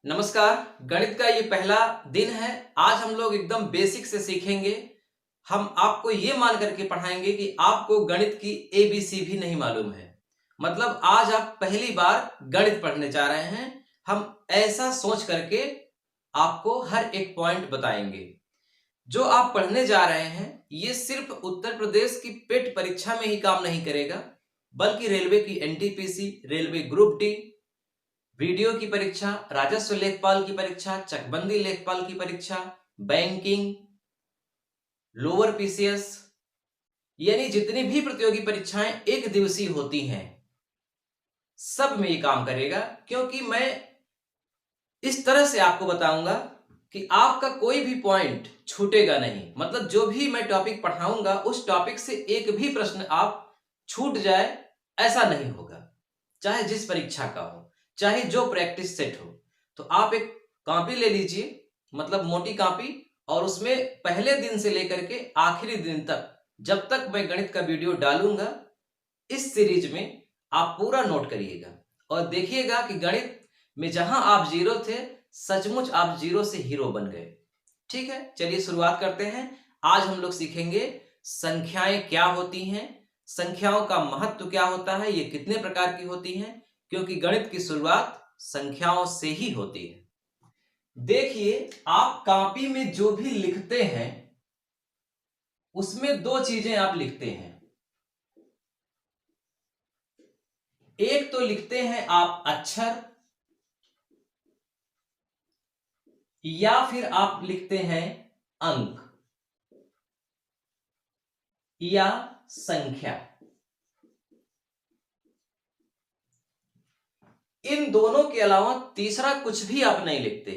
नमस्कार। गणित का ये पहला दिन है। आज हम लोग एकदम बेसिक से सीखेंगे। हम आपको ये मान करके पढ़ाएंगे कि आपको गणित की एबीसी भी नहीं मालूम है। मतलब आज आप पहली बार गणित पढ़ने जा रहे हैं। हम ऐसा सोच करके आपको हर एक पॉइंट बताएंगे। जो आप पढ़ने जा रहे हैं ये सिर्फ उत्तर प्रदेश की पेट परीक्षा में ही काम नहीं करेगा, बल्कि रेलवे की NTPC, railway group D, video की परीक्षा, राजस्व लेखपाल की परीक्षा, चकबंदी लेखपाल की परीक्षा, बैंकिंग, लोअर पीसीएस, यानी जितनी भी प्रतियोगी परीक्षाएं एक दिवसीय होती हैं सब में ये काम करेगा। क्योंकि मैं इस तरह से आपको बताऊंगा कि आपका कोई भी पॉइंट छूटेगा नहीं। मतलब जो भी मैं टॉपिक पढ़ाऊंगा उस टॉपिक से एक भी प्रश्न आप छूट जाए ऐसा नहीं होगा, चाहे जिस परीक्षा का हो, चाहे जो प्रैक्टिस सेट हो। तो आप एक कॉपी ले लीजिए, मतलब मोटी कॉपी, और उसमें पहले दिन से लेकर के आखिरी दिन तक, जब तक मैं गणित का वीडियो डालूंगा इस सीरीज में, आप पूरा नोट करिएगा और देखिएगा कि गणित में जहां आप जीरो थे सचमुच आप जीरो से हीरो बन गए। ठीक है, चलिए शुरुआत करते हैं। आज हम लोग सीखेंगे संख्याएं क्या होती हैं, संख्याओं का महत्व क्या होता है, ये कितने प्रकार की होती हैं, क्योंकि गणित की शुरुआत संख्याओं से ही होती है। देखिए, आप कॉपी में जो भी लिखते हैं उसमें दो चीजें आप लिखते हैं। एक तो लिखते हैं आप अक्षर, या फिर आप लिखते हैं अंक या संख्या। इन दोनों के अलावा तीसरा कुछ भी आप नहीं लिखते।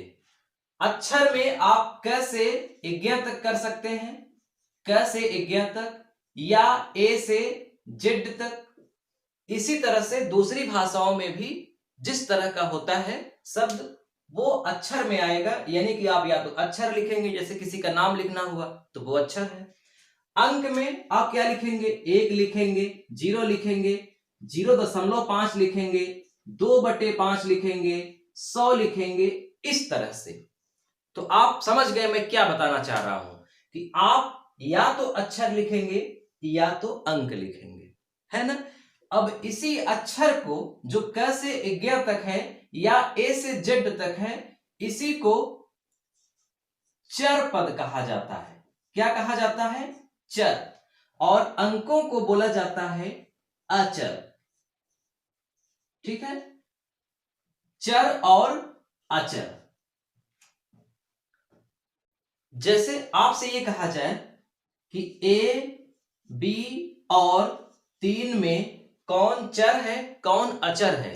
अक्षर में आप कैसे ज्ञ तक कर सकते हैं, कैसे ज्ञ तक, या ए से जेड तक। इसी तरह से दूसरी भाषाओं में भी जिस तरह का होता है शब्द वो अक्षर में आएगा, यानी कि आप या तो अक्षर लिखेंगे, जैसे किसी का नाम लिखना हुआ तो वो अक्षर है। अंक में आप क्या लिखेंगे, 1 लिखेंगे, 0 लिखेंगे, 0.5 लिखेंगे, 2/5 लिखेंगे, 100 लिखेंगे, इस तरह से। तो आप समझ गए मैं क्या बताना चाह रहा हूं कि आप या तो अक्षर लिखेंगे या तो अंक लिखेंगे, है ना। अब इसी अक्षर को जो क से ज्ञ तक है या ए से जेड तक है, इसी को चर पद कहा जाता है। क्या कहा जाता है? चर। और अंकों को बोला जाता है अचर। ठीक है, चर और अचर। जैसे आपसे ये कहा जाए कि ए, बी और 3 में कौन चर है कौन अचर है,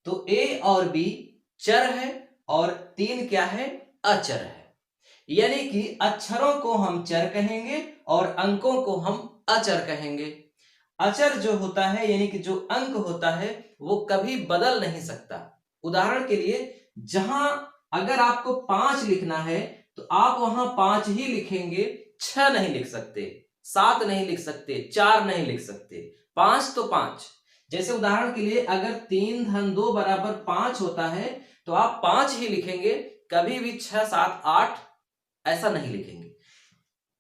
तो ए और बी चर है और 3 क्या है? अचर है। यानी कि अक्षरों को हम चर कहेंगे और अंकों को हम अचर कहेंगे। अचर जो होता है यानी कि जो अंक होता है वो कभी बदल नहीं सकता। उदाहरण के लिए, जहां अगर आपको 5 लिखना है तो आप वहां 5 ही लिखेंगे, 6 नहीं लिख सकते, 7 नहीं लिख सकते, 4 नहीं लिख सकते। 5 तो 5। जैसे उदाहरण के लिए, अगर 3 धन 2 बराबर 5 होता है तो आप 5 ही लिखेंगे, कभी भी 6, 7, 8 ऐसा नहीं लिखेंगे।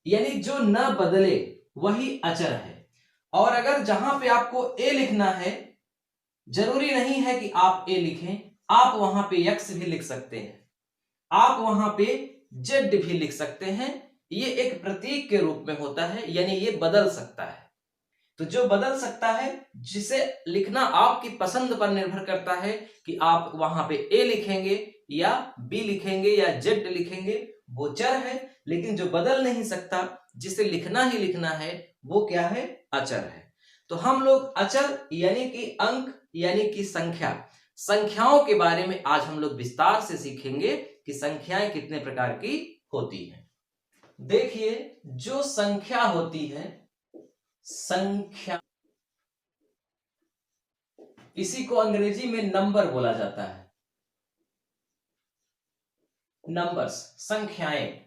यानी जो न बदले वही अचर है। और अगर जहां पे आपको ए लिखना है, जरूरी नहीं है कि आप ए लिखें, आप वहां पे एक्स भी लिख सकते हैं, आप वहां पे जेड भी लिख सकते हैं। ये एक प्रतीक के रूप में होता है, यानी ये बदल सकता है। तो जो बदल सकता है, जिसे लिखना आपकी पसंद पर निर्भर करता है कि आप वहां पे ए लिखेंगे या बी लिखेंगे या जेड लिखेंगे, वो चर है। लेकिन जो बदल नहीं सकता, जिसे लिखना ही लिखना है, वो क्या है? अचर है। तो हम लोग अचर यानी कि अंक यानी कि संख्याओं के बारे में आज हम लोग विस्तार से सीखेंगे कि संख्याएं कितने प्रकार की होती हैं। देखिए, जो संख्या होती है, संख्या, इसी को अंग्रेजी में नंबर बोला जाता है। नंबर्स, संख्याएं,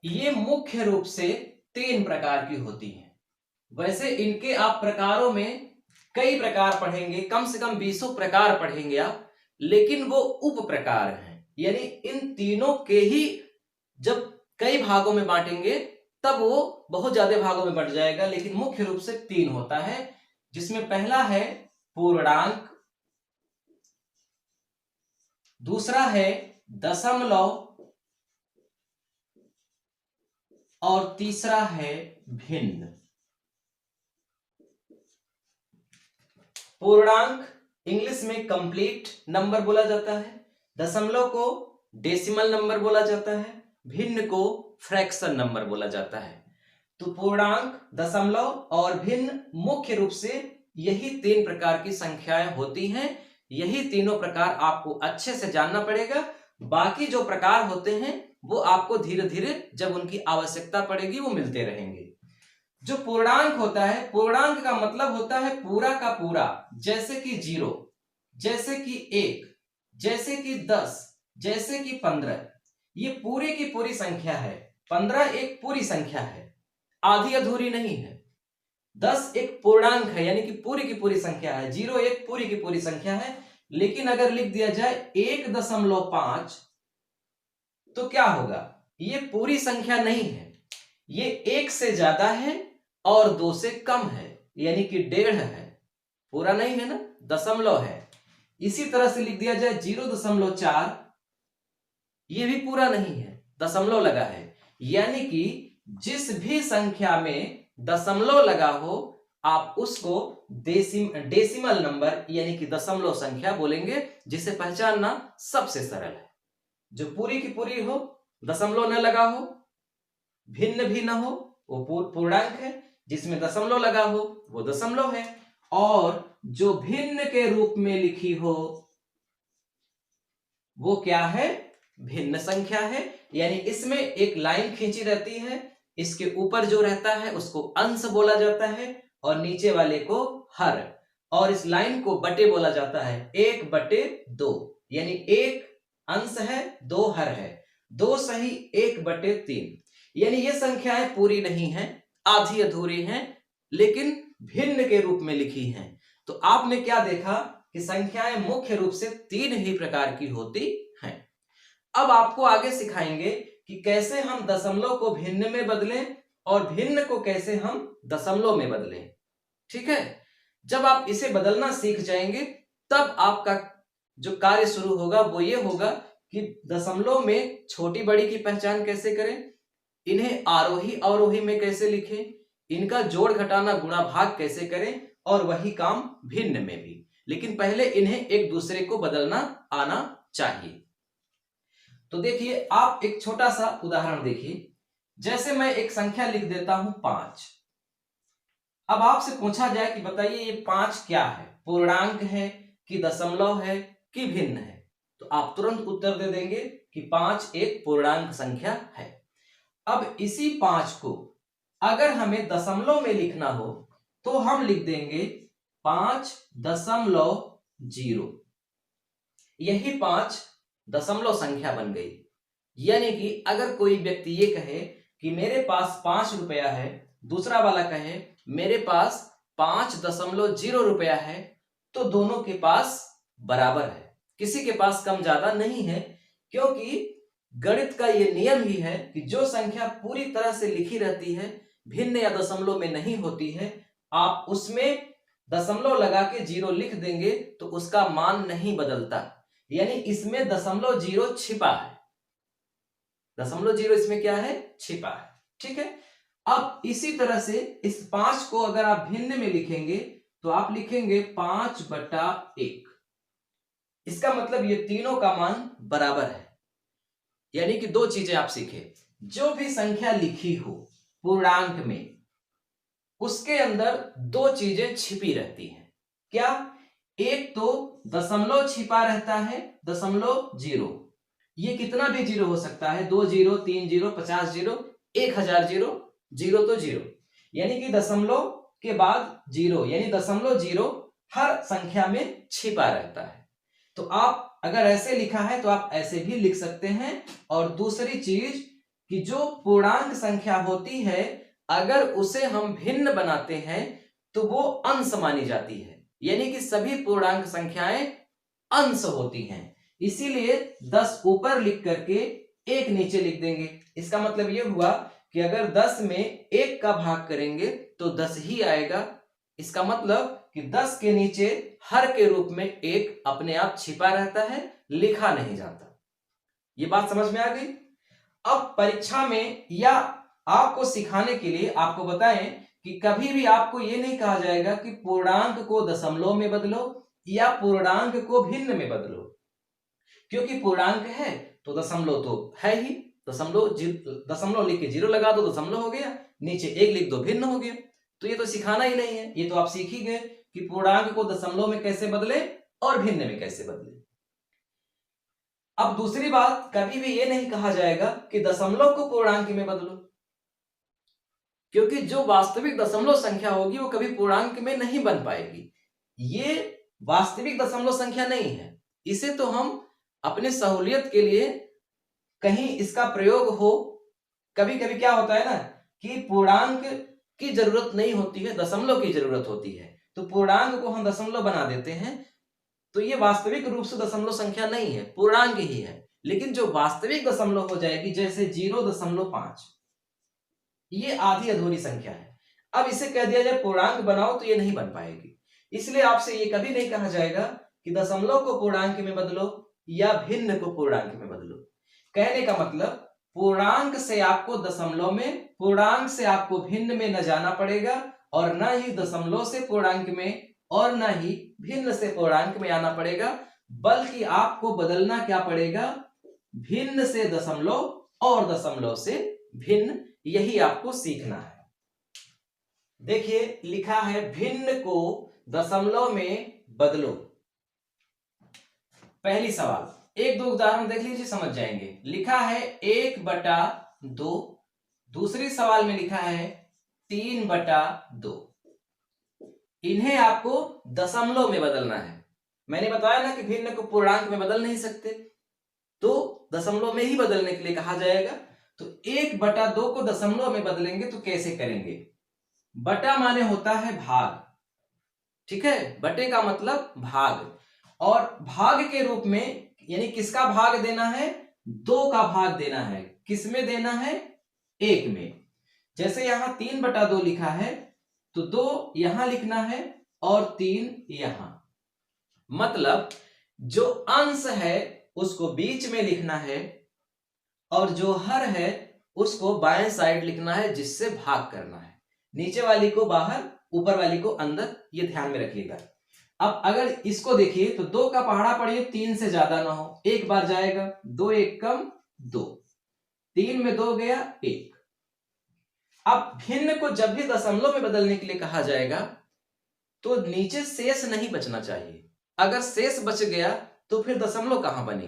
ये मुख्य रूप से 3 प्रकार की होती हैं। वैसे इनके आप प्रकारों में कई प्रकार पढ़ेंगे, कम से कम 20 प्रकार पढ़ेंगे आप, लेकिन वो उप प्रकार हैं। यानी इन तीनों के ही जब कई भागों में बांटेंगे तब वो बहुत ज्यादा भागों में बंट जाएगा, लेकिन मुख्य रूप से 3 होता है, जिसमें पहला है पूर्णांक, दूसरा है दशमलव और तीसरा है भिन्न। पूर्णांक इंग्लिश में कंप्लीट नंबर बोला जाता है, दशमलव को डेसिमल नंबर बोला जाता है, भिन्न को फ्रैक्शन नंबर बोला जाता है। तो पूर्णांक, दशमलव और भिन्न मुख्य रूप से यही 3 प्रकार की संख्याएं होती हैं। यही तीनों प्रकार आपको अच्छे से जानना पड़ेगा। बाकी जो प्रकार होते हैं वो आपको धीरे धीरे जब उनकी आवश्यकता पड़ेगी वो मिलते रहेंगे। जो पूर्णांक होता है, पूर्णांक का मतलब होता है पूरा का पूरा, जैसे कि 0, जैसे कि 1, जैसे कि 10, जैसे कि 15। ये पूरी की पूरी संख्या है। 15 एक पूरी संख्या है, आधी अधूरी नहीं है। 10 एक पूर्णांक है, यानी कि पूरी की पूरी संख्या है। 0 एक पूरी की पूरी संख्या है। लेकिन अगर लिख दिया जाए 1.5 तो क्या होगा? ये पूरी संख्या नहीं है, ये 1 से ज्यादा है और 2 से कम है, यानी कि 1.5 है। पूरा नहीं है ना, दशमलव है। इसी तरह से लिख दिया जाए 0.4, ये भी पूरा नहीं है, दशमलव लगा है। यानी कि जिस भी संख्या में दशमलव लगा हो आप उसको डेसिमल नंबर यानी कि दशमलव संख्या बोलेंगे, जिसे पहचानना सबसे सरल है। जो पूरी की पूरी हो, दशमलव न लगा हो, भिन्न भी न हो, वो पूर्णांक है। जिसमें दशमलव लगा हो वो दशमलव है, और जो भिन्न के रूप में लिखी हो वो क्या है? भिन्न संख्या है। यानी इसमें एक लाइन खींची रहती है, इसके ऊपर जो रहता है उसको अंश बोला जाता है और नीचे वाले को हर, और इस लाइन को बटे बोला जाता है। 1/2, यानी 1 अंश है, 2 हर है, 2 सही 1/3। यानी ये संख्याएं पूरी नहीं हैं, आधी अधूरी हैं, लेकिन भिन्न के रूप में लिखी हैं। तो आपने क्या देखा कि संख्याएं मुख्य रूप से 3 ही प्रकार की होती हैं। अब आपको आगे सिखाएंगे कि कैसे हम दशमलव को भिन्न में बदलें और भिन्न को कैसे हम दशमलव में बदलें। ठीक है? जब आप इसे बदलना सीख जाएंगे तब आपका जो कार्य शुरू होगा वो ये होगा कि दशमलव में छोटी बड़ी की पहचान कैसे करें, इन्हें आरोही अवरोही में कैसे लिखें, इनका जोड़ घटाना गुणा भाग कैसे करें, और वही काम भिन्न में भी। लेकिन पहले इन्हें एक दूसरे को बदलना आना चाहिए। तो देखिए, आप एक छोटा सा उदाहरण देखिए। जैसे मैं एक संख्या लिख देता हूं 5। अब आपसे पूछा जाए कि बताइए ये 5 क्या है, पूर्णांक है कि दशमलव है कि भिन्न है? तो आप तुरंत उत्तर दे देंगे कि 5 एक पूर्णांक संख्या है। अब इसी 5 को अगर हमें दशमलव में लिखना हो तो हम लिख देंगे 5.0। यही 5 दशमलव संख्या बन गई। यानी कि अगर कोई व्यक्ति ये कहे कि मेरे पास 5 रुपया है, दूसरा वाला कहे मेरे पास 5.0 रुपया है, तो दोनों के पास बराबर है, किसी के पास कम ज्यादा नहीं है। क्योंकि गणित का ये नियम ही है कि जो संख्या पूरी तरह से लिखी रहती है, भिन्न या दशमलव में नहीं होती है, आप उसमें दशमलव लगा के 0 लिख देंगे तो उसका मान नहीं बदलता। यानी इसमें दशमलव 0 छिपा है, दशमलव 0 इसमें क्या है? छिपा है। ठीक है? अब इसी तरह से इस 5 को अगर आप भिन्न में लिखेंगे तो आप लिखेंगे 5/1। इसका मतलब ये तीनों का मान बराबर है। यानी कि 2 चीजें आप सीखे, जो भी संख्या लिखी हो पूर्णांक में, उसके अंदर 2 चीजें छिपी रहती हैं। क्या? एक तो दशमलव छिपा रहता है, दशमलव 0। ये कितना भी 0 हो सकता है, 2 0, 3 0, 50 0, 1000 0, 0 तो 0। यानी कि दशमलव के बाद 0, यानी दशमलव 0 हर संख्या में छिपा रहता है। तो आप अगर ऐसे लिखा है तो आप ऐसे भी लिख सकते हैं। और दूसरी चीज कि जो पूर्णांक संख्या होती है, अगर उसे हम भिन्न बनाते हैं तो वो अंश मानी जाती है। यानी कि सभी पूर्णांक संख्याएं अंश होती हैं। इसीलिए 10 ऊपर लिख करके 1 नीचे लिख देंगे। इसका मतलब ये हुआ कि अगर 10 में 1 का भाग करेंगे तो 10 ही आएगा। इसका मतलब कि 10 के नीचे हर के रूप में 1 अपने आप छिपा रहता है, लिखा नहीं जाता। ये बात समझ में आ गई। अब परीक्षा में या आपको सिखाने के लिए आपको बताएं कि कभी भी आपको ये नहीं कहा जाएगा कि पूर्णांक को दशमलव में बदलो या पूर्णांक को भिन्न में बदलो, क्योंकि पूर्णांक है तो दशमलव तो है ही। दशमलव लिख के 0 लगा दो, दशमलव हो गया, नीचे 1 लिख दो, भिन्न हो गया। तो ये तो सिखाना ही नहीं है, ये तो आप सीख ही गए कि पूर्णांक को दशमलव में कैसे बदले और भिन्न में कैसे बदले। अब दूसरी बात, कभी भी ये नहीं कहा जाएगा कि दशमलव को पूर्णांक में बदलो, क्योंकि जो वास्तविक दशमलव संख्या होगी वो कभी पूर्णांक में नहीं बन पाएगी। ये वास्तविक दशमलव संख्या नहीं है। इसे तो हम अपने सहूलियत के लिए कहीं इसका प्रयोग हो, कभी कभी क्या होता है ना कि पूर्णांक की जरूरत नहीं होती है, दशमलव की जरूरत होती है, तो पूर्णांक को हम दशमलव बना देते हैं। तो ये वास्तविक रूप से दशमलव संख्या नहीं है, पूर्णांक ही है। लेकिन जो वास्तविक दशमलव हो जाएगी, जैसे 0.5, ये आधी अधूरी संख्या है। अब इसे कह दिया जाए पूर्णांक बनाओ तो ये नहीं बन पाएगी। इसलिए आपसे ये कभी नहीं कहा जाएगा कि दशमलव को पूर्णांक में बदलो या भिन्न को पूर्णांक में बदलो। कहने का मतलब पूर्णांक से आपको दशमलव में, पूर्णांक से आपको भिन्न में न जाना पड़ेगा, और न ही दशमलव से पूर्णांक में और न ही भिन्न से पूर्णांक में आना पड़ेगा, बल्कि आपको बदलना क्या पड़ेगा, भिन्न से दशमलव और दशमलव से भिन्न। यही आपको सीखना है। देखिए लिखा है भिन्न को दशमलव में बदलो। पहली सवाल, 1-2 उदाहरण देख लीजिए, समझ जाएंगे। लिखा है 1/2, दूसरी सवाल में लिखा है 3/2। इन्हें आपको दशमलव में बदलना है। मैंने बताया ना कि भिन्न को पूर्णांक में बदल नहीं सकते, तो दशमलव में ही बदलने के लिए कहा जाएगा। तो 1/2 को दशमलव में बदलेंगे तो कैसे करेंगे? बटा माने होता है भाग, ठीक है, बटे का मतलब भाग, और भाग के रूप में यानी किसका भाग देना है? 2 का भाग देना है। किसमें देना है? 1 में। जैसे यहां 3/2 लिखा है तो 2 यहां लिखना है और 3 यहां। मतलब जो अंश है उसको बीच में लिखना है और जो हर है उसको बाएं साइड लिखना है, जिससे भाग करना है। नीचे वाली को बाहर, ऊपर वाली को अंदर, ये ध्यान में रखिएगा। अब अगर इसको देखिए तो 2 का पहाड़ा पढ़िए 3 से ज्यादा ना हो, एक बार जाएगा, 2 1 कम 2, 3 में 2 गया 1। अब भिन्न को जब भी दशमलव में बदलने के लिए कहा जाएगा तो नीचे शेष नहीं बचना चाहिए। अगर शेष बच गया तो फिर दशमलव कहां बने?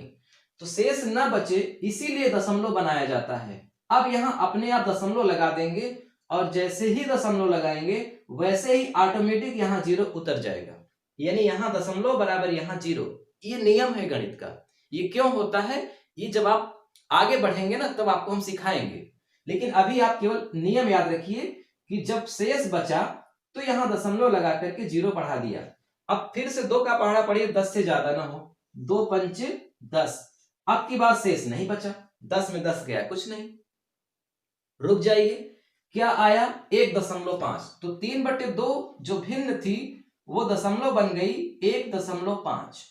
तो शेष न बचे इसीलिए दशमलव बनाया जाता है। अब यहां अपने आप दशमलव लगा देंगे और जैसे ही दशमलव लगाएंगे वैसे ही ऑटोमेटिक यहां 0 उतर जाएगा, यानी यहां दशमलव बराबर यहां 0। ये नियम है गणित का। ये क्यों होता है, ये जब आप आगे बढ़ेंगे ना तब आपको हम सिखाएंगे, लेकिन अभी आप केवल नियम याद रखिए कि जब शेष बचा तो यहां दशमलव लगा करके 0 बढ़ा दिया। अब फिर से 2 का पहाड़ा पढ़िए 10 से ज्यादा ना हो, 2 पंच 10। अब की बात शेष नहीं बचा, 10 में 10 गया कुछ नहीं, रुक जाइए, क्या आया? 1.5। तो 3/2 जो भिन्न थी वो दशमलव बन गई 1.5।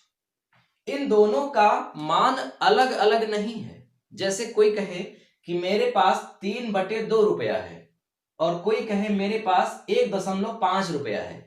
इन दोनों का मान अलग अलग नहीं है। जैसे कोई कहे कि मेरे पास 3/2 रुपया है और कोई कहे मेरे पास 1.5 रुपया है,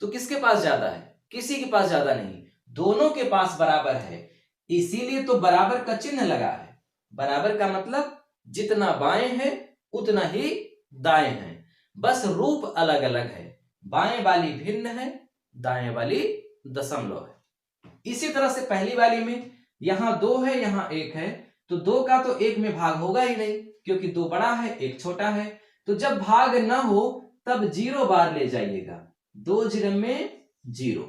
तो किसके पास ज्यादा है? किसी के पास ज्यादा नहीं, दोनों के पास बराबर है। इसीलिए तो बराबर का चिन्ह लगा है। बराबर का मतलब जितना बाएं है उतना ही दाएं है, बस रूप अलग अलग है। बाएं वाली भिन्न है, दाएं वाली दशमलव है। इसी तरह से पहली वाली में यहां 2 है, यहां 1 है, तो 2 का तो 1 में भाग होगा ही नहीं, क्योंकि 2 बड़ा है 1 छोटा है। तो जब भाग ना हो तब 0 बार ले जाइएगा, 2 0 में 0।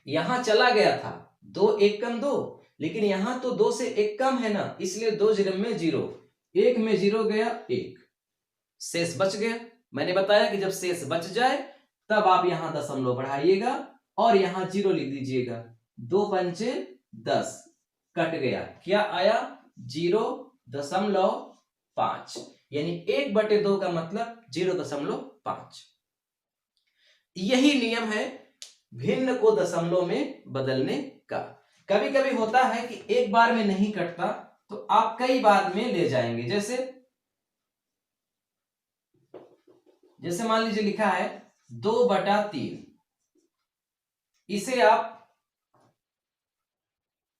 यहां चला गया था 2 1 कम 2, लेकिन यहां तो 2 से 1 कम है ना, इसलिए 2 0 में 0, 1 में 0 गया 1, शेष बच गया। मैंने बताया कि जब शेष बच जाए तब आप यहां दशमलव बढ़ाइएगा और यहां 0 लिख दीजिएगा, 2 पंचे 10 कट गया, क्या आया 0.5, यानी 1/2 का मतलब 0.5। यही नियम है भिन्न को दशमलव में बदलने का। कभी कभी होता है कि एक बार में नहीं कटता, तो आप कई बार में ले जाएंगे। जैसे मान लीजिए लिखा है 2/3, इसे आप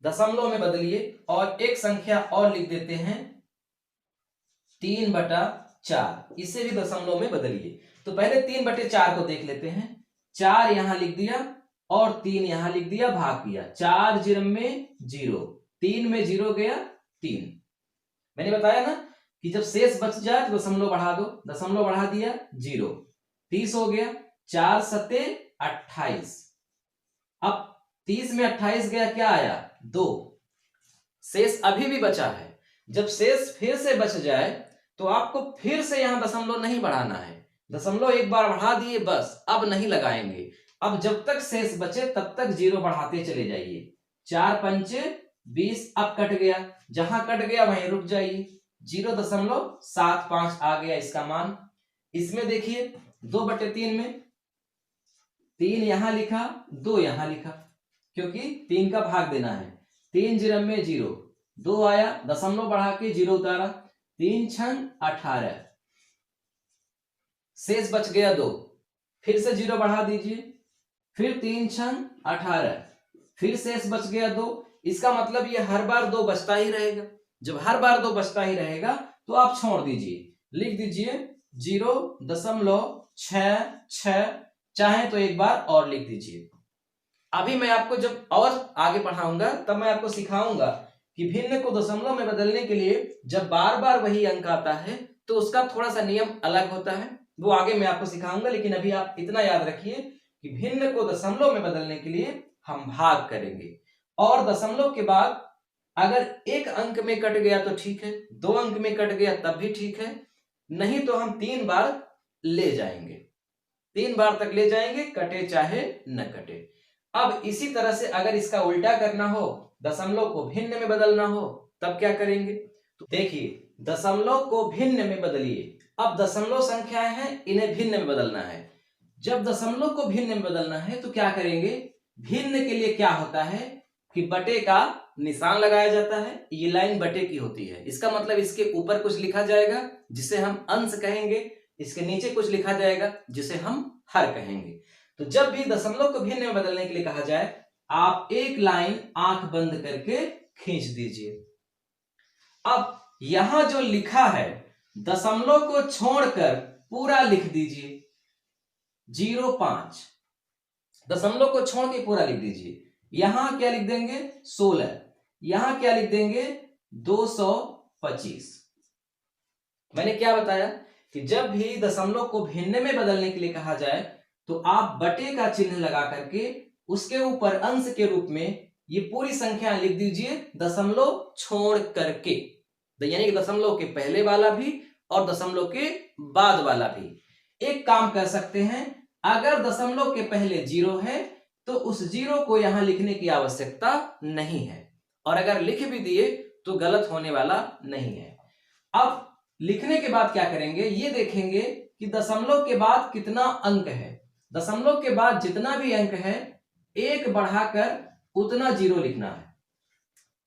दशमलव में बदलिए और एक संख्या और लिख देते हैं 3/4, इसे भी दशमलव में बदलिए। तो पहले 3/4 को देख लेते हैं। 4 यहां लिख दिया और 3 यहां लिख दिया, भाग किया, 4 0 में 0, 3 में 0 गया 3। मैंने बताया ना कि जब शेष बच जाए तो दशमलव बढ़ा दो, दशमलव बढ़ा दिया 0, 30 हो गया, 4 सत्ते 28। अब 30 में 28 गया, क्या आया 2, शेष अभी भी बचा है। जब शेष फिर से बच जाए तो आपको फिर से यहां दशमलव नहीं बढ़ाना है, दशमलव एक बार बढ़ा दिए बस, अब नहीं लगाएंगे। अब जब तक शेष बचे तब तक 0 बढ़ाते चले जाइए। 4 पंचे 20, अब कट गया, जहां कट गया वहीं रुक जाइए, 0.75 आ गया इसका मान। इसमें देखिए 2/3 में 3 यहां लिखा, 2 यहां लिखा, क्योंकि 3 का भाग देना है। 3 0 में 0, 2 आया, दशमलव बढ़ा के 0 उतारा, 3 छंग 18, शेष बच गया 2, फिर से 0 बढ़ा दीजिए, फिर 3 छंग 18, फिर शेष बच गया 2। इसका मतलब ये हर बार 2 बचता ही रहेगा। जब हर बार 2 बचता ही रहेगा तो आप छोड़ दीजिए, लिख दीजिए 0.66, चाहे तो एक बार और लिख दीजिए। अभी मैं आपको जब और आगे पढ़ाऊंगा तब मैं आपको सिखाऊंगा कि भिन्न को दशमलव में बदलने के लिए जब बार बार वही अंक आता है तो उसका थोड़ा सा नियम अलग होता है, वो आगे मैं आपको सिखाऊंगा। लेकिन अभी आप इतना याद रखिए कि भिन्न को दशमलव में बदलने के लिए हम भाग करेंगे, और दशमलव के बाद अगर एक अंक में कट गया तो ठीक है, 2 अंक में कट गया तब भी ठीक है, नहीं तो हम 3 बार ले जाएंगे, 3 बार तक ले जाएंगे, कटे चाहे न कटे। अब इसी तरह से अगर इसका उल्टा करना हो, दशमलव को भिन्न में बदलना हो, तब क्या करेंगे? तो देखिए दशमलव को भिन्न में बदलिए। अब दशमलव संख्याएं हैं, इन्हें भिन्न में बदलना है। जब दशमलव को भिन्न में बदलना है तो क्या करेंगे? भिन्न के लिए क्या होता है कि बटे का निशान लगाया जाता है, ये लाइन बटे की होती है, इसका मतलब इसके ऊपर कुछ लिखा जाएगा जिसे हम अंश कहेंगे, इसके नीचे कुछ लिखा जाएगा जिसे हम हर कहेंगे। तो जब भी दशमलव को भिन्न में बदलने के लिए कहा जाए, आप एक लाइन आंख बंद करके खींच दीजिए। अब यहां जो लिखा है दशमलव को छोड़कर पूरा लिख दीजिए, 0.5, दशमलव को छोड़ के पूरा लिख दीजिए। यहां क्या लिख देंगे? 16, यहां क्या लिख देंगे? 225। मैंने क्या बताया कि जब भी दशमलव को भिन्न में बदलने के लिए कहा जाए तो आप बटे का चिन्ह लगा करके उसके ऊपर अंश के रूप में ये पूरी संख्या लिख दीजिए, दशमलव छोड़ करके, यानी कि दशमलव के पहले वाला भी और दशमलव के बाद वाला भी। एक काम कर सकते हैं, अगर दशमलव के पहले 0 है तो उस 0 को यहां लिखने की आवश्यकता नहीं है, और अगर लिख भी दिए तो गलत होने वाला नहीं है। अब लिखने के बाद क्या करेंगे, ये देखेंगे कि दशमलव के बाद कितना अंक है। दशमलव के बाद जितना भी अंक है, एक बढ़ाकर उतना 0 लिखना है।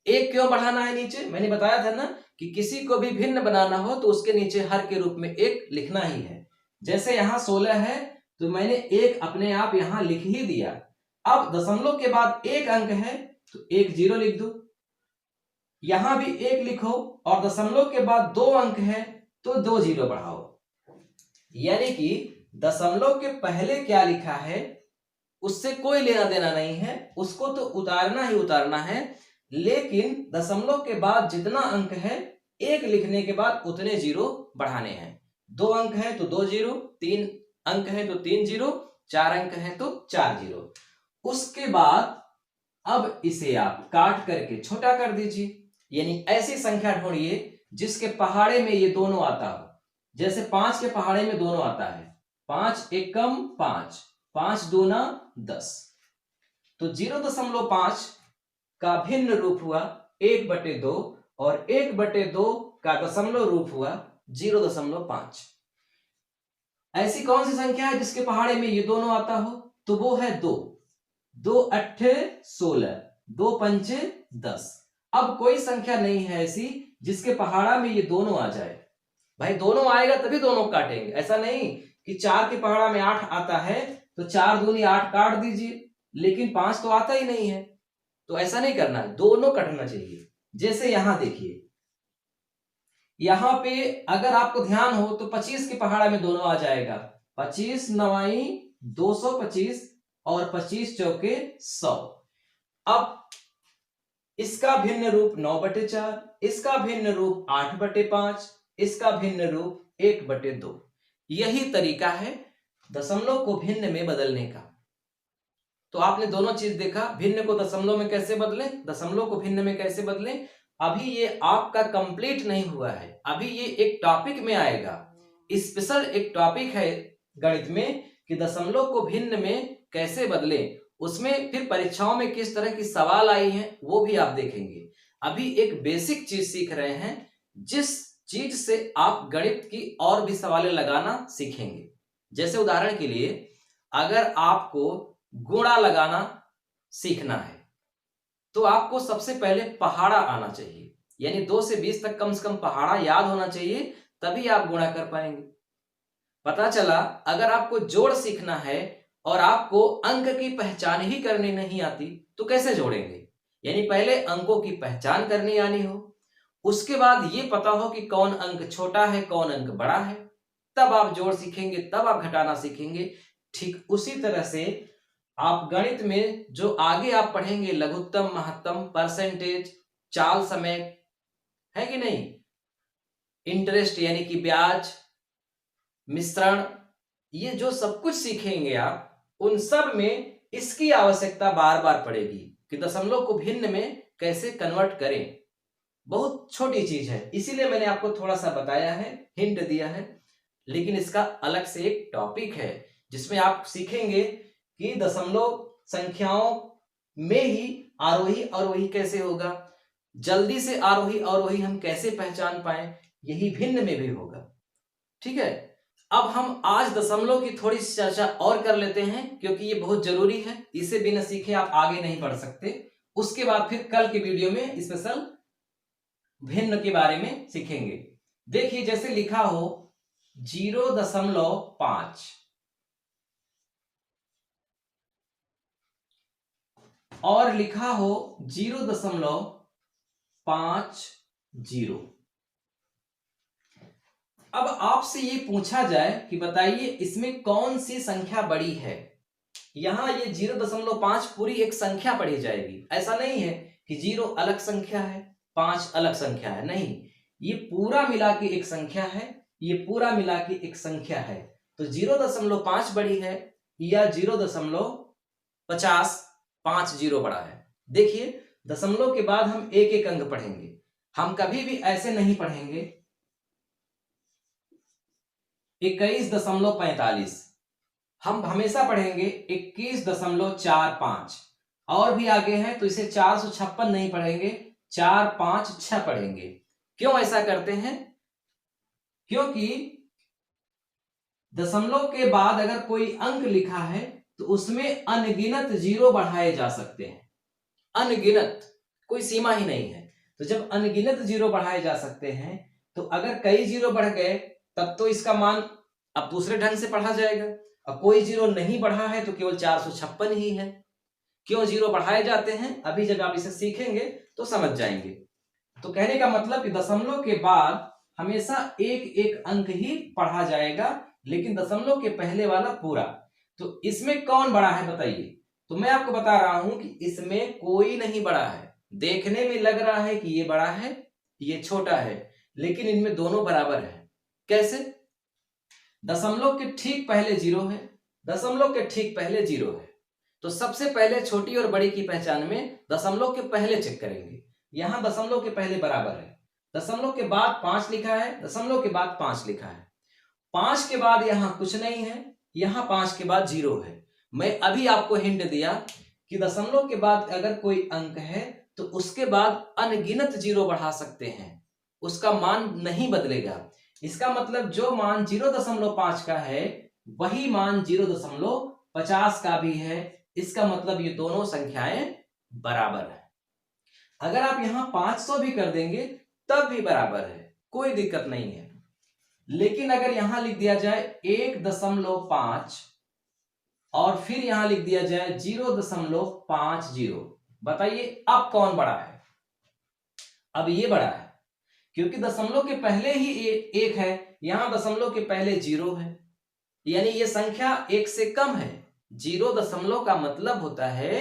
एक क्यों बढ़ाना है नीचे? मैंने बताया था ना कि किसी को भी भिन्न बनाना हो तो उसके नीचे हर के रूप में एक लिखना ही है। जैसे यहां 16 है तो मैंने एक अपने आप यहां लिख ही दिया। अब दशमलव के बाद एक अंक है तो एक 0 लिख दो, यहां भी एक लिखो, और दशमलव के बाद 2 अंक है तो 2 0 बढ़ाओ। यानी कि दशमलव के पहले क्या लिखा है उससे कोई लेना देना नहीं है, उसको तो उतारना ही उतारना है, लेकिन दशमलव के बाद जितना अंक है एक लिखने के बाद उतने 0 बढ़ाने हैं। 2 अंक है तो 2 0, 3 अंक है तो 3 0, 4 अंक है तो 4 0। उसके बाद अब इसे आप काट करके छोटा कर दीजिए, यानी ऐसी संख्या ढूंढिए जिसके पहाड़े में ये दोनों आता हो। जैसे 5 के पहाड़े में दोनों आता है, 5 एकम 5, 5 दूना 10, तो 0.5 का भिन्न रूप हुआ 1/2 और 1/2 का दशमलव रूप हुआ 0.5। ऐसी कौन सी संख्या है जिसके पहाड़े में ये दोनों आता हो? तो वो है 2। 2 अट्ठे 16, 2 पंचे 10। अब कोई संख्या नहीं है ऐसी जिसके पहाड़ा में ये दोनों आ जाए। भाई दोनों आएगा तभी दोनों काटेंगे, ऐसा नहीं कि 4 के पहाड़ा में 8 आता है तो 4 दूनी 8 काट दीजिए, लेकिन 5 तो आता ही नहीं है। तो ऐसा नहीं करना है, दोनों कटना चाहिए। जैसे यहां देखिए, यहां पे अगर आपको ध्यान हो तो 25 के पहाड़ा में दोनों आ जाएगा। 25 9 225 और 25 चौके 100। अब इसका भिन्न रूप 9/4, इसका भिन्न रूप 8/5, इसका भिन्न रूप 1/2। यही तरीका है दशमलव को भिन्न में बदलने का। तो आपने दोनों चीज देखा, भिन्न को दशमलव में कैसे बदलें, दशमलव को भिन्न में कैसे बदलें। अभी ये आपका कंप्लीट नहीं हुआ है, अभी ये एक टॉपिक में आएगा, स्पेशल एक टॉपिक है गणित में कि दशमलव को भिन्न में कैसे बदलें। उसमें फिर परीक्षाओं में किस तरह की सवाल आई हैं वो भी आप देखेंगे। अभी एक बेसिक चीज सीख रहे हैं, जिस चीज से आप गणित की और भी सवालें लगाना सीखेंगे। जैसे उदाहरण के लिए, अगर आपको गुणा लगाना सीखना है तो आपको सबसे पहले पहाड़ा आना चाहिए, यानी 2 से 20 तक कम से कम पहाड़ा याद होना चाहिए, तभी आप गुणा कर पाएंगे। पता चला अगर आपको जोड़ सीखना है और आपको अंक की पहचान ही करनी नहीं आती तो कैसे जोड़ेंगे? यानी पहले अंकों की पहचान करनी आनी हो, उसके बाद ये पता हो कि कौन अंक छोटा है कौन अंक बड़ा है, तब आप जोड़ सीखेंगे, तब आप घटाना सीखेंगे। ठीक उसी तरह से आप गणित में जो आगे आप पढ़ेंगे, लघुत्तम, महत्तम, परसेंटेज, चाल समय, है कि नहीं, इंटरेस्ट यानी कि ब्याज, मिश्रण, ये जो सब कुछ सीखेंगे आप, उन सब में इसकी आवश्यकता बार बार पड़ेगी कि दशमलव को भिन्न में कैसे कन्वर्ट करें। बहुत छोटी चीज है, इसीलिए मैंने आपको थोड़ा सा बताया है, हिंट दिया है, लेकिन इसका अलग से एक टॉपिक है जिसमें आप सीखेंगे कि दशमलव संख्याओं में ही आरोही अवरोही कैसे होगा, जल्दी से आरोही अवरोही हम कैसे पहचान पाए, यही भिन्न में भी होगा। ठीक है, अब हम आज दशमलव की थोड़ी सी चर्चा और कर लेते हैं क्योंकि ये बहुत जरूरी है, इसे बिना सीखे आप आगे नहीं बढ़ सकते। उसके बाद फिर कल के वीडियो में स्पेशल भिन्न के बारे में सीखेंगे। देखिए जैसे लिखा हो 0.5 और लिखा हो 0.50। अब आपसे ये पूछा जाए कि बताइए इसमें कौन सी संख्या बड़ी है। यहां ये 0.5 पूरी एक संख्या पढ़ी जाएगी, ऐसा नहीं है कि 0 अलग संख्या है 5 अलग संख्या है, नहीं, ये पूरा मिला के एक संख्या है, ये पूरा मिला के एक संख्या है। तो 0.5 बड़ी है या 0.50, 5 0 बड़ा है। देखिए दशमलव के बाद हम एक एक अंक पढ़ेंगे, हम कभी भी ऐसे नहीं पढ़ेंगे 21.45, हम हमेशा पढ़ेंगे 21.45, और भी आगे है तो इसे 456 नहीं पढ़ेंगे, 4 5 6 पढ़ेंगे। क्यों ऐसा करते हैं? क्योंकि दशमलव के बाद अगर कोई अंक लिखा है तो उसमें अनगिनत 0 बढ़ाए जा सकते हैं, अनगिनत, कोई सीमा ही नहीं है। तो जब अनगिनत 0 बढ़ाए जा सकते हैं तो अगर कई 0 बढ़ गए तब तो इसका मान अब दूसरे ढंग से पढ़ा जाएगा। अब कोई 0 नहीं बढ़ा है तो केवल 456 ही है। क्यों 0 बढ़ाए जाते हैं, अभी जब आप इसे सीखेंगे तो समझ जाएंगे। तो कहने का मतलब कि दशमलव के बाद हमेशा एक एक अंक ही पढ़ा जाएगा, लेकिन दशमलव के पहले वाला पूरा। तो इसमें कौन बड़ा है बताइए? तो मैं आपको बता रहा हूं कि इसमें कोई नहीं बड़ा है। देखने में लग रहा है कि ये बड़ा है ये छोटा है, लेकिन इनमें दोनों बराबर है। कैसे? दशमलव के ठीक पहले 0 है, दशमलव के ठीक पहले 0 है। तो सबसे पहले छोटी और बड़ी की पहचान में दशमलव के पहले चेक करेंगे। यहां दशमलव के पहले बराबर है, दशमलव के बाद 5 लिखा है, दशमलव के बाद 5 लिखा है, 5 के बाद यहां कुछ नहीं है, यहां 5 के बाद 0 है। मैं अभी आपको हिंट दिया कि दशमलव के बाद अगर कोई अंक है तो उसके बाद अनगिनत जीरो बढ़ा सकते हैं, उसका मान नहीं बदलेगा। इसका मतलब जो मान 0.5 का है वही मान 0.50 का भी है। इसका मतलब ये दोनों संख्याएं बराबर है। अगर आप यहां 500 भी कर देंगे तब भी बराबर है, कोई दिक्कत नहीं है। लेकिन अगर यहां लिख दिया जाए 1.5 और फिर यहां लिख दिया जाए 0.50, बताइए अब कौन बड़ा है? अब ये बड़ा है, क्योंकि दशमलव के पहले ही एक है, यहां दशमलव के पहले 0 है, यानी ये संख्या 1 से कम है। 0 का मतलब होता है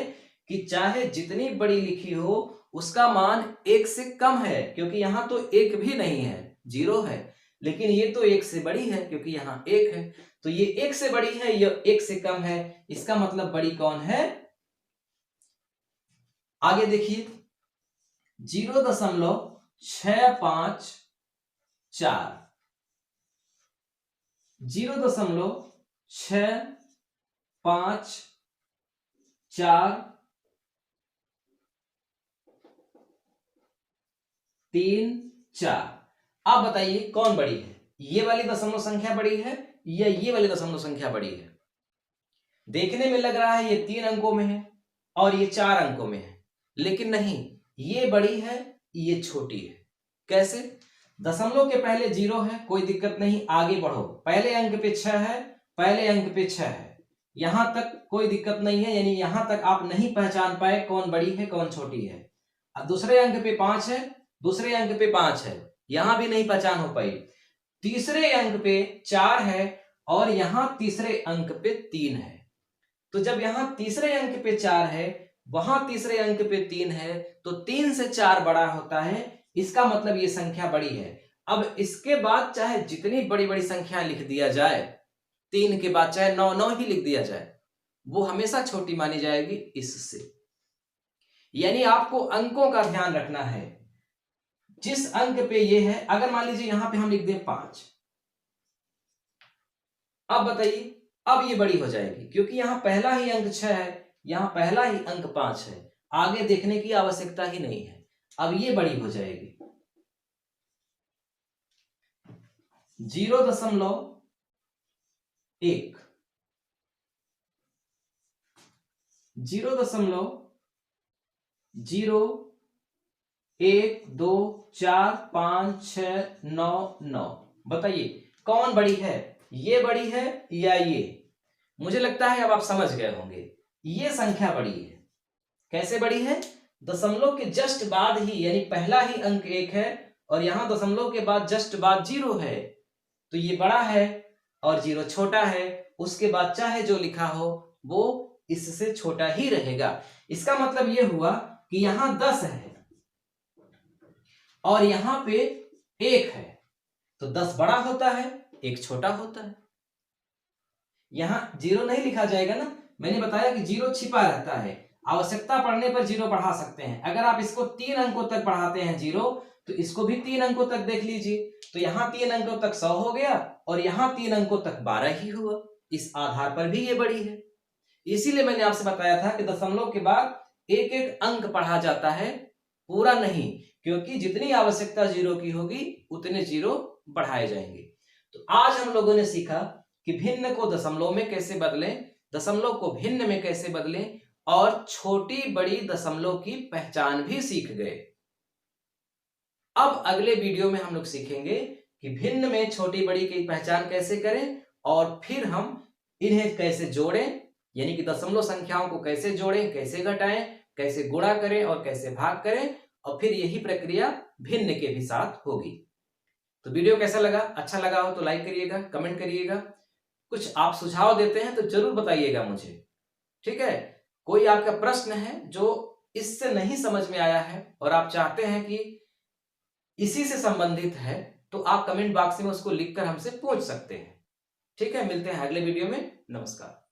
कि चाहे जितनी बड़ी लिखी हो उसका मान 1 से कम है, क्योंकि यहां तो 1 भी नहीं है, 0 है। लेकिन ये तो 1 से बड़ी है क्योंकि यहाँ 1 है। तो ये 1 से बड़ी है, ये 1 से कम है, इसका मतलब बड़ी कौन है? आगे देखिए 0.654, 0.654 3 4। अब बताइए कौन बड़ी है? ये वाली दशमलव संख्या बड़ी है या ये वाली दशमलव संख्या बड़ी है? देखने में लग रहा है ये 3 अंकों में है और ये 4 अंकों में है, लेकिन नहीं, ये बड़ी है, ये छोटी है। कैसे? दशमलव के पहले 0 है, कोई दिक्कत नहीं, आगे बढ़ो। पहले अंक पे 6 है, पहले अंक पे 6 है, यहां तक कोई दिक्कत नहीं है, यानी यहां तक आप नहीं पहचान पाए कौन बड़ी है कौन छोटी है। अब दूसरे अंक पे 5 है, दूसरे अंक पे 5 है, यहां भी नहीं पहचान हो पाई। तीसरे अंक पे 4 है और यहां तीसरे अंक पे 3 है। तो जब यहां तीसरे अंक पे 4 है, वहां तीसरे अंक पे 3 है, तो 3 से 4 बड़ा होता है, इसका मतलब ये संख्या बड़ी है। अब इसके बाद चाहे जितनी बड़ी बड़ी संख्या लिख दिया जाए, 3 के बाद चाहे 9 ही लिख दिया जाए, वो हमेशा छोटी मानी जाएगी इससे। यानी आपको अंकों का ध्यान रखना है। जिस अंक पे ये है, अगर मान लीजिए यहां पे हम लिख दें 5, अब बताइए, अब ये बड़ी हो जाएगी क्योंकि यहां पहला ही अंक 6 है, यहां पहला ही अंक 5 है, आगे देखने की आवश्यकता ही नहीं है। अब ये बड़ी हो जाएगी 0.1, 0.001245699। बताइए कौन बड़ी है? ये बड़ी है या ये? मुझे लगता है अब आप समझ गए होंगे, ये संख्या बड़ी है। कैसे बड़ी है? दशमलव के जस्ट बाद ही, यानी पहला ही अंक 1 है और यहां दशमलव के बाद जस्ट बाद 0 है, तो ये बड़ा है और 0 छोटा है। उसके बाद चाहे जो लिखा हो वो इससे छोटा ही रहेगा। इसका मतलब ये हुआ कि यहां 10 है और यहां पे 1 है, तो 10 बड़ा होता है, 1 छोटा होता है। यहां 0 नहीं लिखा जाएगा ना, मैंने बताया कि 0 छिपा रहता है, आवश्यकता पड़ने पर 0 बढ़ा सकते हैं। अगर आप इसको 3 अंकों तक बढ़ाते हैं 0, तो इसको भी 3 अंकों तक देख लीजिए, तो यहां 3 अंकों तक 100 हो गया और यहां 3 अंकों तक 12 ही हुआ। इस आधार पर भी ये बड़ी है। इसीलिए मैंने आपसे बताया था कि दशमलव के बाद एक एक अंक पढ़ा जाता है, पूरा नहीं, क्योंकि जितनी आवश्यकता 0 की होगी उतने 0 बढ़ाए जाएंगे। तो आज हम लोगों ने सीखा कि भिन्न को दशमलव में कैसे बदलें, दशमलव को भिन्न में कैसे बदलें, और छोटी बड़ी दशमलव की पहचान भी सीख गए। अब अगले वीडियो में हम लोग सीखेंगे कि भिन्न में छोटी बड़ी की पहचान कैसे करें और फिर हम इन्हें कैसे जोड़ें, यानी कि दशमलव संख्याओं को कैसे जोड़ें, कैसे घटाएं, कैसे गुणा करें और कैसे भाग करें, और फिर यही प्रक्रिया भिन्न के भी साथ होगी। तो वीडियो कैसा लगा? अच्छा लगा हो तो लाइक करिएगा, कमेंट करिएगा, कुछ आप सुझाव देते हैं तो जरूर बताइएगा मुझे, ठीक है। कोई आपका प्रश्न है जो इससे नहीं समझ में आया है और आप चाहते हैं कि इसी से संबंधित है, तो आप कमेंट बॉक्स में उसको लिखकर हमसे पूछ सकते हैं, ठीक है। मिलते हैं अगले वीडियो में, नमस्कार।